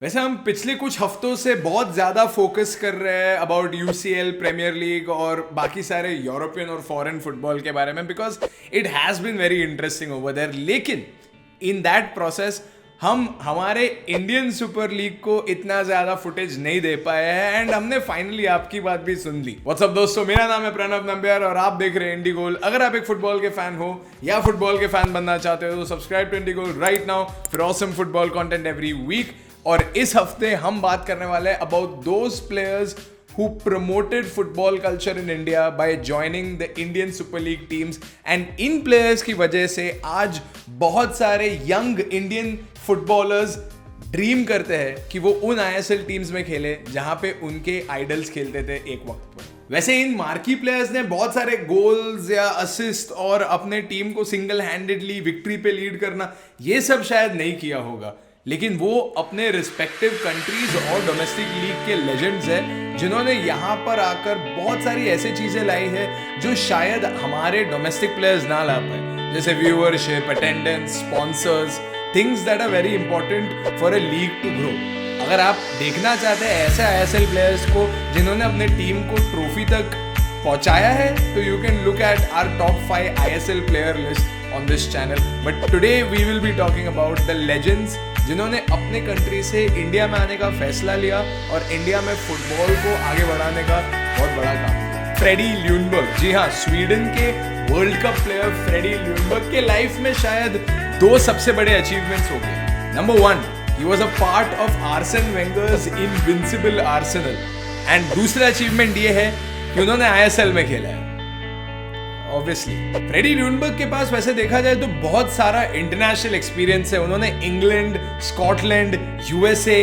वैसे हम पिछले कुछ हफ्तों से बहुत ज़्यादा फोकस कर रहे हैं अबाउट यूसीएल, प्रीमियर लीग और बाकी सारे यूरोपियन और फॉरेन फुटबॉल के बारे में because it has been very interesting over there. लेकिन इन दैट प्रोसेस हम हमारे इंडियन सुपर लीग को इतना ज़्यादा फुटेज नहीं दे पाए हैं एंड हमने फाइनली आपकी बात भी सुन ली। व्हाट्सअप दोस्तों, मेरा नाम है प्रणव नंबियार और आप देख रहे हैं इंडी गोल। अगर आप एक फुटबॉल के फैन हो या फुटबॉल के फैन बनना चाहते हो तो subscribe to IndiGoal right now for awesome football content every week. और इस हफ्ते हम बात करने वाले हैं about those players who promoted football culture in India by joining the Indian Super League teams and in players की वजह से आज बहुत सारे यंग इंडियन फुटबॉलर्स ड्रीम करते हैं कि वो उन ISL टीम्स में खेले जहां पे उनके आइडल्स खेलते थे एक वक्त पर। वैसे इन मार्की प्लेयर्स ने बहुत सारे गोल्स या असिस्ट और अपने टीम को सिंगल हैंडेडली विक्ट्री पे लीड करना ये सब शायद नहीं किया होगा, लेकिन वो अपने रिस्पेक्टिव कंट्रीज और डोमेस्टिक लीग के लेजेंड्स हैं जिन्होंने यहाँ पर आकर बहुत सारी ऐसी चीज़ें लाई है जो शायद हमारे डोमेस्टिक प्लेयर्स ना ला पाए, जैसे viewership, attendance, sponsors, things that are very important for a league to grow. अगर आप देखना चाहते हैं ऐसे ISL प्लेयर्स को जिन्होंने अपने टीम को ट्रॉफी तक पहुंचाया है तो you can look at our top 5 ISL player list on this channel. But today we will be talking about the legends जिन्होंने अपने कंट्री से इंडिया में आने का फैसला लिया और इंडिया में फुटबॉल को आगे बढ़ाने का बहुत बड़ा काम किया। फ्रेडी ल्यूनबर्ग, जी हाँ, स्वीडन के वर्ल्ड कप प्लेयर फ्रेडी ल्यूनबर्ग के लाइफ में शायद दो सबसे बड़े अचीवमेंट्स हो गए। Number 1, he was a part of Arsene Wenger's invincible Arsenal and दूसरा अचीवमेंट ये है कि उन्होंने ISL में खेला है। ऑब्वियसली फ्रेडी ल्यूनबर्ग के पास वैसे देखा जाए तो बहुत सारा इंटरनेशनल एक्सपीरियंस है। उन्होंने England, Scotland, USA,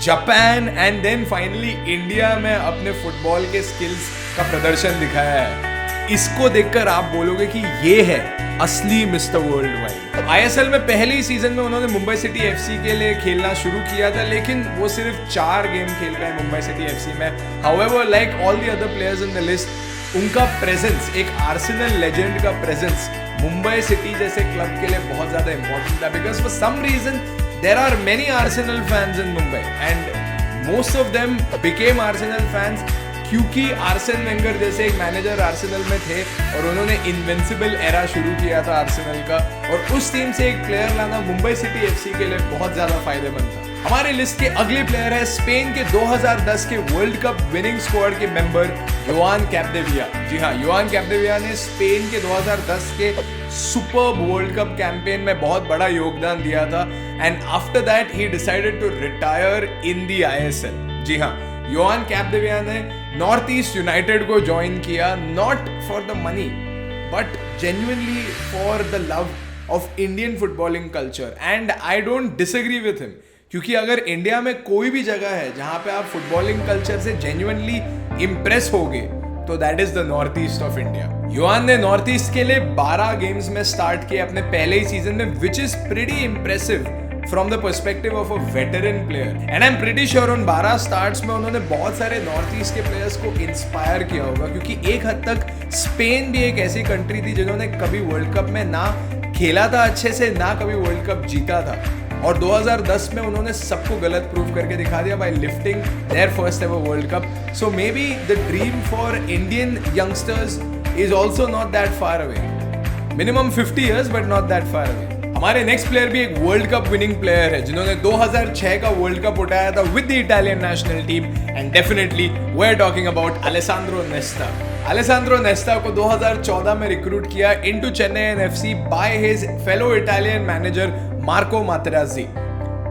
Japan and then finally India में अपने फुटबॉल के स्किल्स का प्रदर्शन दिखाया है। इसको देखकर आप बोलोगे कि ये है असली मिस्टर वर्ल्ड वाइड। ISL में पहले ही सीजन में उन्होंने मुंबई सिटी FC के लिए खेलना शुरू किया था, लेकिन वो सिर्फ 4 गेम खेल पाए मुंबई सिटी FC में। However, like all the other players in the list, उनका प्रेजेंस, एक आर्सेनल लेजेंड का प्रेजेंस मुंबई सिटी जैसे क्लब के लिए बहुत ज्यादा इंपॉर्टेंट था because for some reason there are many Arsenal fans in Mumbai and most of them became Arsenal fans क्योंकि आर्सेन वेंगर जैसे एक मैनेजर आर्सेनल में थे और उन्होंने इनविंसिबल एरा शुरू किया था आर्सेनल का, और उस टीम से एक प्लेयर लाना मुंबई सिटी FC के लिए बहुत ज्यादा फायदेमंद था। हमारे लिस्ट के अगले प्लेयर है स्पेन के 2010 के वर्ल्ड कप विनिंग स्क्वाड के मेंबर योहान कैप्डेविया। जी हाँ, योहान कैप्डेविया ने स्पेन के 2010 के सुपर वर्ल्ड कप कैंपेन में बहुत बड़ा योगदान दिया था and after that he decided to retire in the ISL। जी हाँ, योहान कैप्डेविया ने नॉर्थ ईस्ट यूनाइटेड को ज्वाइन किया, not for the money but genuinely for the love of Indian footballing culture and I don't disagree with him, क्योंकि अगर India में कोई भी जगह है जहां पे आप फुटबॉलिंग कल्चर से जेन्युइनली इम्प्रेस होगे तो that is the north east of India. Joan ने नॉर्थ ईस्ट के लिए 12 गेम्स में स्टार्ट किया अपने पहले ही सीजन में, which is pretty impressive from the perspective of a veteran player and I am pretty sure उन 12 स्टार्ट्स में उन्होंने बहुत सारे नॉर्थ ईस्ट के प्लेयर्स को इंस्पायर किया होगा, क्योंकि एक हद तक स्पेन भी एक ऐसी कंट्री थी जिन्होंने कभी वर्ल्ड कप में ना खेला था अच्छे से, ना कभी वर्ल्ड कप जीता था, और 2010 में उन्होंने सबको गलत प्रूव करके दिखा दिया by lifting their first ever world cup. So maybe the dream for Indian youngsters is also not that far away, minimum 50 years but not that far away. हमारे नेक्स्ट प्लेयर भी एक world cup winning player है जिन्होंने 2006 का world cup उठाया था with the Italian national team and definitely we are talking about Alessandro Nesta. Alessandro Nesta को 2014 में रिक्रूट किया into Chennai FC by his fellow Italian manager Marco Materazzi.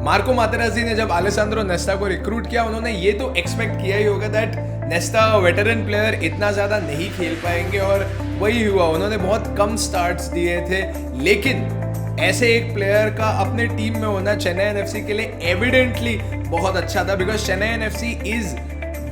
Marco Materazzi ने जब अलेसांद्रो नेस्टा को रिक्रूट किया, उन्होंने ये तो एक्सपेक्ट किया ही होगा दैट नेस्टा वेटरन प्लेयर इतना ज़्यादा नहीं खेल पाएंगे, और वही हुआ, उन्होंने बहुत कम स्टार्ट्स दिए थे। लेकिन ऐसे एक प्लेयर का अपने टीम में होना चेन्नई FC के लिए एविडेंटली बहुत अच्छा था because Chennai FC is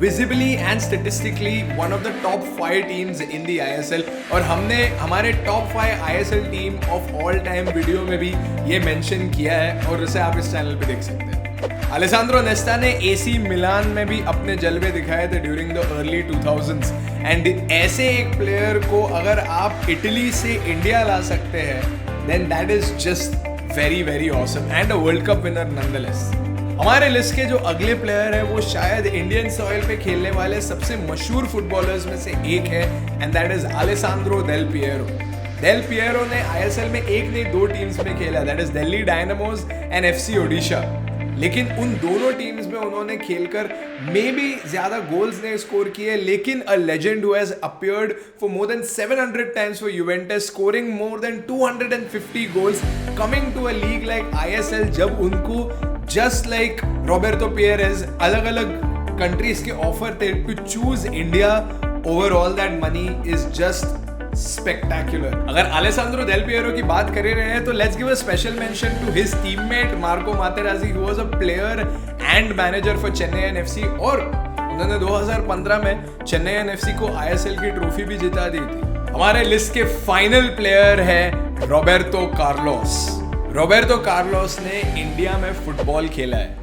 visibly and statistically one of the top 5 teams in the ISL, और हमने हमारे top 5 ISL team of all time video में भी ये मेंशन किया है और उसे आप इस चैनल पे देख सकते हैं। अलेसांद्रो नेस्टा ने AC मिलान में भी अपने जलवे दिखाए थे during the early 2000s and ऐसे एक प्लेयर को अगर आप इटली से इंडिया ला सकते हैं then that is just very very awesome and a World Cup winner nonetheless। हमारे लिस्ट के जो अगले प्लेयर है वो शायद इंडियन सॉइल पे खेलने वाले सबसे मशहूर फुटबॉलर्स में से एक है, and that is Alessandro Del Piero. Del Piero ने आईएसएल में एक नहीं दो टीम्स में खेला, that is Delhi Dynamos and FC Odisha. लेकिन उन दोनों टीम्स में उन्होंने खेलकर मे बी ज्यादा गोल्स नहीं स्कोर किए, लेकिन a legend who has appeared for more than 700 times for Juventus, scoring more than 250 goals, coming to a league like ISL, जब उनको जस्ट लाइक रॉबर्टो पियरेज अलग अलग कंट्रीज के ऑफर थे to choose India over all that money is just spectacular. अगर Alessandro Del Piero की बात कर रहे हैं तो let's give a special mention to his teammate Marco Materazzi, who was a player and manager for Chennai FC, और उन्होंने 2015 में चेन्नई एफसी को आईएसएल की ट्रॉफी भी जिता दी थी। हमारे लिस्ट के फाइनल प्लेयर है रॉबर्टो कार्लोस। रॉबर्टो कार्लोस ने इंडिया में फुटबॉल खेला है।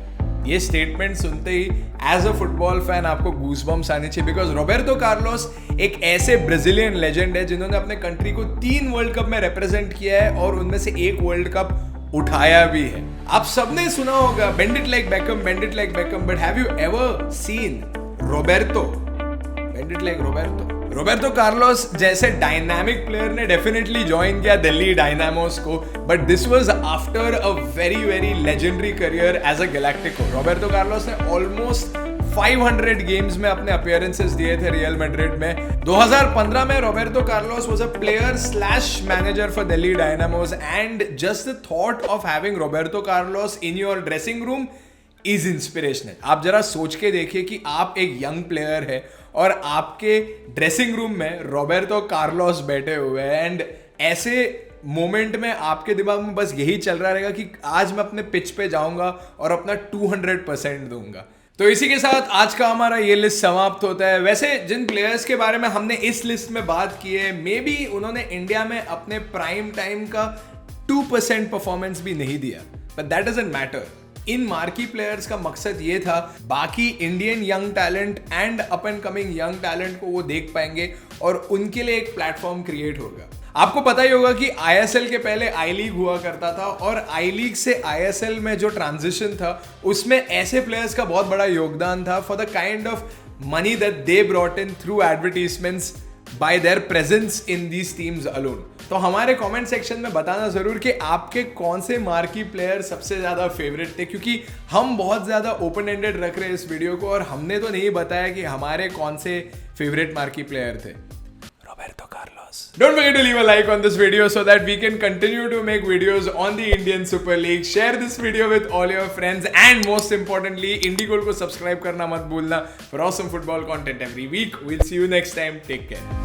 ये स्टेटमेंट सुनते ही एज अ फुटबॉल फैन आपको गूज़बम्स आने चाहिए, बिकॉज रॉबर्टो कार्लोस एक ऐसे ब्राजीलियन लेजेंड है जिन्होंने अपने कंट्री को 3 वर्ल्ड कप में रिप्रेजेंट किया है और उनमें से 1 वर्ल्ड कप उठाया भी है। आप सबने सुना होगा bend it like Beckham, bend it like Beckham, but have you ever seen Roberto bend it like Roberto? Roberto Carlos जैसे डायनामिक प्लेयर ने डेफिनेटली ज्वाइन किया दिल्ली डायनामोस को, but this was after a very very legendary career as a galactico. Roberto Carlos ने almost 500 games में अपने appearances दिए थे real Madrid में। 2015 में Roberto Carlos was a player slash manager for Delhi Dynamos, and just the thought of having Roberto Carlos in your dressing room is inspirational. आप जरा सोच के देखिए कि आप एक यंग प्लेयर है और आपके ड्रेसिंग रूम में रॉबर्टो कार्लोस बैठे हुए हैं, एंड ऐसे मोमेंट में आपके दिमाग में बस यही चल रहा रहेगा कि आज मैं अपने पिच पे जाऊंगा और अपना 200% दूंगा। तो इसी के साथ आज का हमारा ये लिस्ट समाप्त होता है। वैसे जिन प्लेयर्स के बारे में हमने इस लिस्ट में बात की है, मे बी उन्होंने इंडिया में अपने प्राइम टाइम का 2% परफॉर्मेंस भी नहीं दिया, but that doesn't matter. In marquee players का मकसद ये था बाकी Indian young talent and up and coming young talent को वो देख पाएंगे और उनके लिए एक प्लेटफॉर्म क्रिएट होगा। आपको पता ही होगा कि आईएसएल के पहले आई लीग हुआ करता था, और आई लीग से आईएसएल में जो ट्रांजिशन था उसमें ऐसे प्लेयर्स का बहुत बड़ा योगदान था for the kind of money that they brought in through advertisements bye there presence in these teams alone. तो हमारे कमेंट सेक्शन में बताना जरूर कि आपके कौन से मार्की प्लेयर सबसे ज्यादा फेवरेट थे, क्योंकि हम बहुत ज्यादा ओपन एंडेड रख रहे हैं इस वीडियो को और हमने तो नहीं बताया कि हमारे कौन से फेवरेट मार्की प्लेयर थे। Roberto Carlos. Don't forget to leave a like on this video so that we can continue to make videos on the Indian Super League. Share this video with all your friends, and most importantly, IndieGoal को subscribe करना मत भूलना for awesome football content every week. We'll see you next time. Take care.